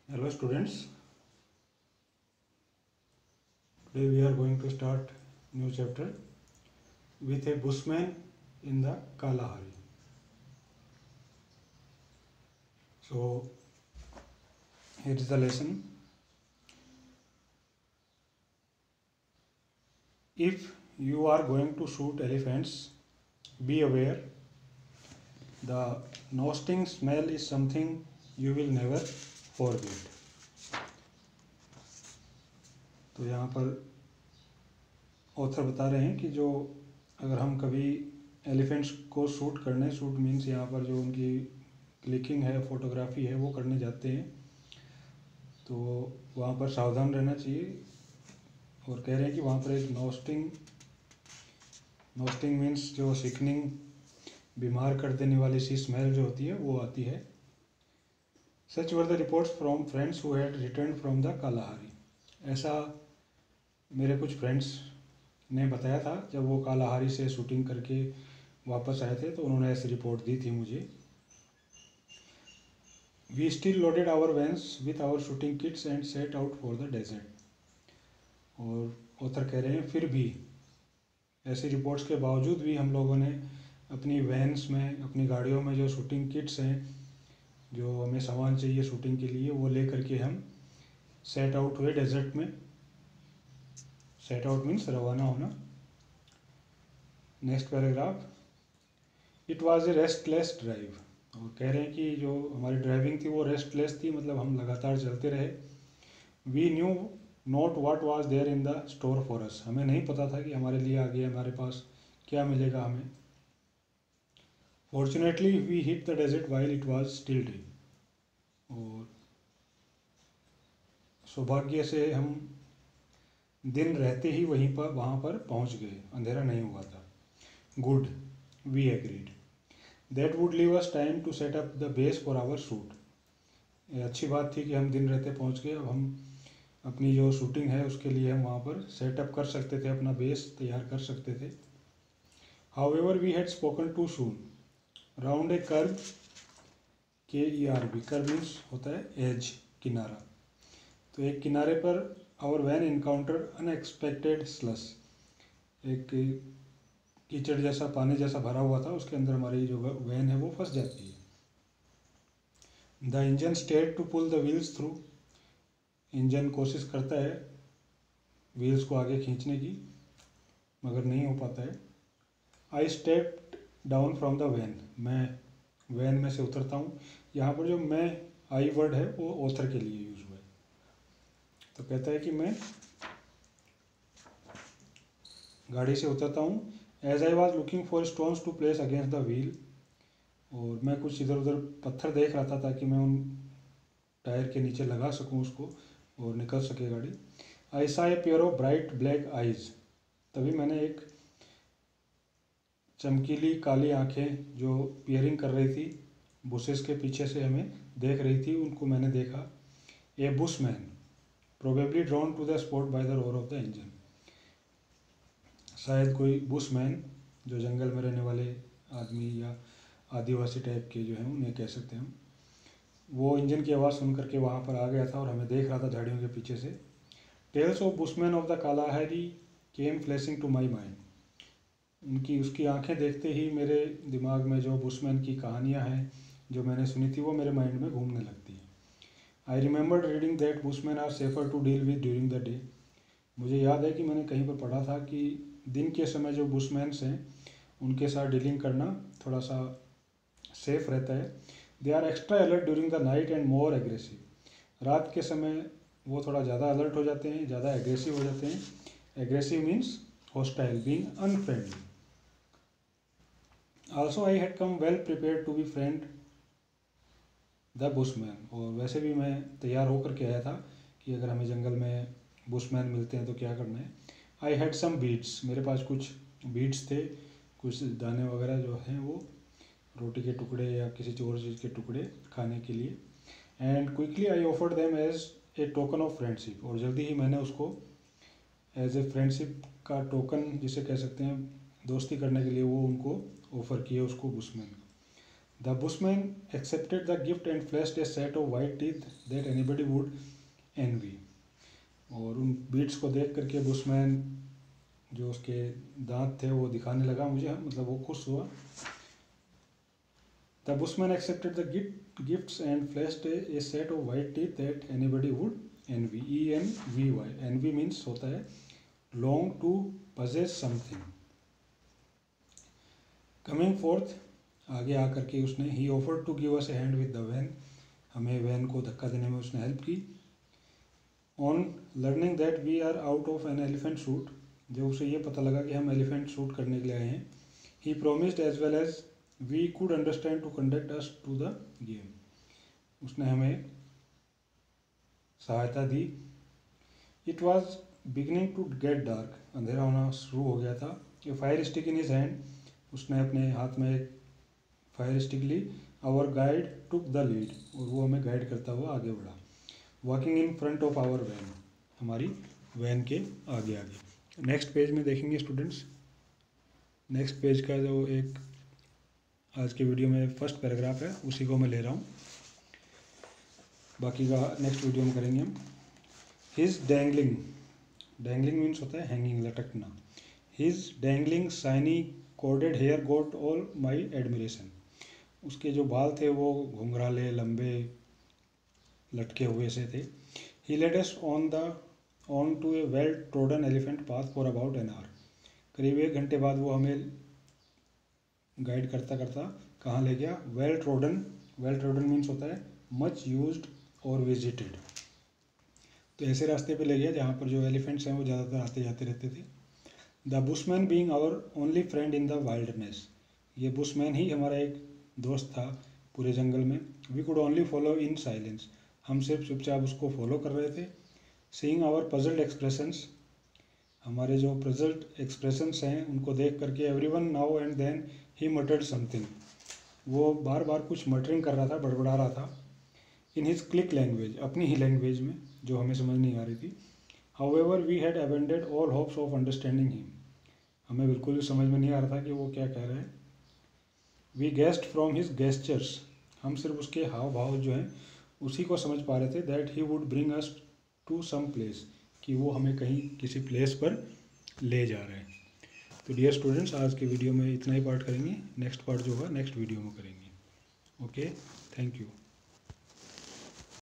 Hello students, today we are going to start new chapter with a bushman in the Kalahari. So here is the lesson. If you are going to shoot elephants, be aware the noising smell is something you will never forget. तो यहाँ पर author बता रहे हैं कि जो अगर हम कभी एलिफेंट्स को शूट मीन्स यहाँ पर जो उनकी क्लिकिंग है, फोटोग्राफी है, वो करने जाते हैं तो वहाँ पर सावधान रहना चाहिए। और कह रहे हैं कि वहाँ पर एक नोस्टिंग मीन्स जो सिकनिंग, बीमार कर देने वाली सी स्मेल जो होती है वो आती है। Such were the reports from friends who had return from the Kalahari. ऐसा मेरे कुछ फ्रेंड्स ने बताया था जब वो कालाहारी से शूटिंग करके वापस आए थे तो उन्होंने ऐसी रिपोर्ट दी थी मुझे। We still loaded our vans with our shooting kits and set out for the desert. और ऑथर कह रहे हैं फिर भी ऐसी रिपोर्ट्स के बावजूद भी हम लोगों ने अपनी वैन्स में, अपनी गाड़ियों में जो शूटिंग किट्स हैं, जो हमें सामान चाहिए शूटिंग के लिए, वो ले करके हम सेट आउट हुए डेजर्ट में। सेट आउट मीन्स रवाना होना। Next paragraph, it was a restless drive. और कह रहे हैं कि जो हमारी ड्राइविंग थी वो रेस्टलेस थी, मतलब हम लगातार चलते रहे। We knew not what was there in the store for us. हमें नहीं पता था कि हमारे लिए आगे हमारे पास क्या मिलेगा हमें। Fortunately we hit the desert while it was still day. और सौभाग्य से हम दिन रहते ही वहाँ पर पहुँच गए, अंधेरा नहीं हुआ था। Good, we agreed, that would leave us time to set up the base for our shoot. ये अच्छी बात थी कि हम दिन रहते पहुँच गए। अब हम अपनी जो शूटिंग है उसके लिए हम वहाँ पर सेटअप कर सकते थे, अपना बेस तैयार कर सकते थे। However we had spoken to soon round a curve, KERV, curve means होता है एज, किनारा। तो एक किनारे पर our van encounter unexpected slush, एक कीचड़ जैसा, पानी जैसा भरा हुआ था, उसके अंदर हमारी जो वैन है वो फंस जाती है। The engine stayed to pull the wheels through. Engine कोशिश करता है व्हील्स को आगे खींचने की, मगर नहीं हो पाता है। I stepped down from the van, मैं वैन में से उतरता हूँ। यहाँ पर जो मैं आई वर्ड है वो ऑथर के लिए यूज हुआ है। तो कहता है कि मैं गाड़ी से उतरता हूँ। As I was looking for stones to place against the wheel, और मैं कुछ इधर उधर पत्थर देख रहा था ताकि मैं उन टायर के नीचे लगा सकूँ उसको और निकल सके गाड़ी। आई सा a pair of bright black eyes, तभी मैंने एक चमकीली काली आंखें जो पियरिंग कर रही थी, बुशेस के पीछे से हमें देख रही थी, उनको मैंने देखा। A bushman probably drawn to the spot by the roar of the engine. शायद कोई बुशमैन, जो जंगल में रहने वाले आदमी या आदिवासी टाइप के जो हैं उन्हें कह सकते हैं हम, वो इंजन की आवाज़ सुन करके वहाँ पर आ गया था और हमें देख रहा था झाड़ियों के पीछे से। Tales of bushman of the Kalahari came flashing to my mind. उसकी आंखें देखते ही मेरे दिमाग में जो बुशमैन की कहानियाँ हैं जो मैंने सुनी थी वो मेरे माइंड में घूमने लगती हैं। I remembered reading that bushman are safer to deal with during the day. मुझे याद है कि मैंने कहीं पर पढ़ा था कि दिन के समय जो बुशमैन्स हैं उनके साथ डीलिंग करना थोड़ा सा सेफ रहता है। They are extra alert during the night and more aggressive. रात के समय वो थोड़ा ज़्यादा अलर्ट हो जाते हैं, ज़्यादा एग्रेसिव हो जाते हैं। Aggressive means hostile, being unfriendly. Also I had come well prepared to befriend the bushman. और वैसे भी मैं तैयार होकर के आया था कि अगर हमें जंगल में बुशमैन मिलते हैं तो क्या करना है। आई हैड सम बीट्स, मेरे पास कुछ बीट्स थे, कुछ दाने वगैरह जो हैं वो रोटी के टुकड़े या किसी और चीज़ के टुकड़े खाने के लिए। And quickly I offered them as a token of friendship, और जल्दी ही मैंने उसको एज ए फ्रेंडशिप का टोकन जिसे कह सकते हैं, दोस्ती करने के लिए वो उनको ऑफ़र किया उसको bushman. The bushman accepted the gift and flashed a set of white teeth that anybody would envy. और उन बीट्स को देख करके बुशमैन जो उसके दांत थे वो दिखाने लगा मुझे, मतलब वो खुश हुआ। The bushman accepted the gifts and flashed a set of white teeth that anybody would envy. ENVY, envy means होता है long to possess something. Coming forth, आगे आकर के उसने ही offered to give us a hand with the van, हमें van को धक्का देने में उसने हेल्प की। On learning that we are out of an elephant shoot, जब उसे ये पता लगा कि हम एलिफेंट शूट करने के लिए आए हैं, he promised as well as we could understand to conduct us to the game, उसने हमें सहायता दी। It was beginning to get dark, अंधेरा होना शुरू हो गया था। A fire stick in his hand, उसने अपने हाथ में एक फायर स्टिक ली। Our guide took the lead, और वो हमें गाइड करता हुआ आगे बढ़ा। Walking in front of our van, हमारी वैन के आगे आगे। नेक्स्ट पेज में देखेंगे स्टूडेंट्स, नेक्स्ट पेज का जो एक आज के वीडियो में फर्स्ट पैराग्राफ है उसी को मैं ले रहा हूँ, बाकी का नेक्स्ट वीडियो में करेंगे हम। हिज डैंगलिंग, डैंगलिंग मीन्स होता है हैंगिंग, लटकना। His dangling shiny corded hair got all my admiration, उसके जो बाल थे वो घुंघराले लंबे लटके हुए से थे। He led us on to a well trodden elephant path for about an hour, करीब 1 घंटे बाद वो हमें गाइड करता करता कहाँ ले गया? वेल ट्रोडन मीन्स होता है मच यूज्ड और विजिटेड, तो ऐसे रास्ते पे ले गया जहाँ पर जो एलिफेंट्स हैं वो ज़्यादातर आते जाते रहते थे। The bushman being our only friend in the wildness, ये बुशमैन ही हमारा एक दोस्त था पूरे जंगल में। We could only follow in silence, हम सिर्फ चुपचाप उसको फॉलो कर रहे थे। सीइंग आवर पजल्ड एक्सप्रेशंस, हमारे जो पजल्ड एक्सप्रेशंस हैं उनको देख करके everyone now and then he muttered something, वो बार बार कुछ मटरिंग कर रहा था, बड़बड़ा रहा था। इन हिज क्लिक लैंग्वेज, अपनी ही लैंग्वेज में जो हमें समझ नहीं आ रही थी। However we had abandoned all hopes of understanding him, हमें बिल्कुल भी समझ में नहीं आ रहा था कि वो क्या कह रहे हैं। We guessed from his gestures, हम सिर्फ उसके हाव भाव जो हैं उसी को समझ पा रहे थे। That he would bring us to some place, कि वो हमें कहीं किसी प्लेस पर ले जा रहे हैं। तो डियर स्टूडेंट्स, आज के वीडियो में इतना ही पार्ट करेंगे, नेक्स्ट पार्ट जो होगा नेक्स्ट वीडियो में करेंगे। Okay, thank you.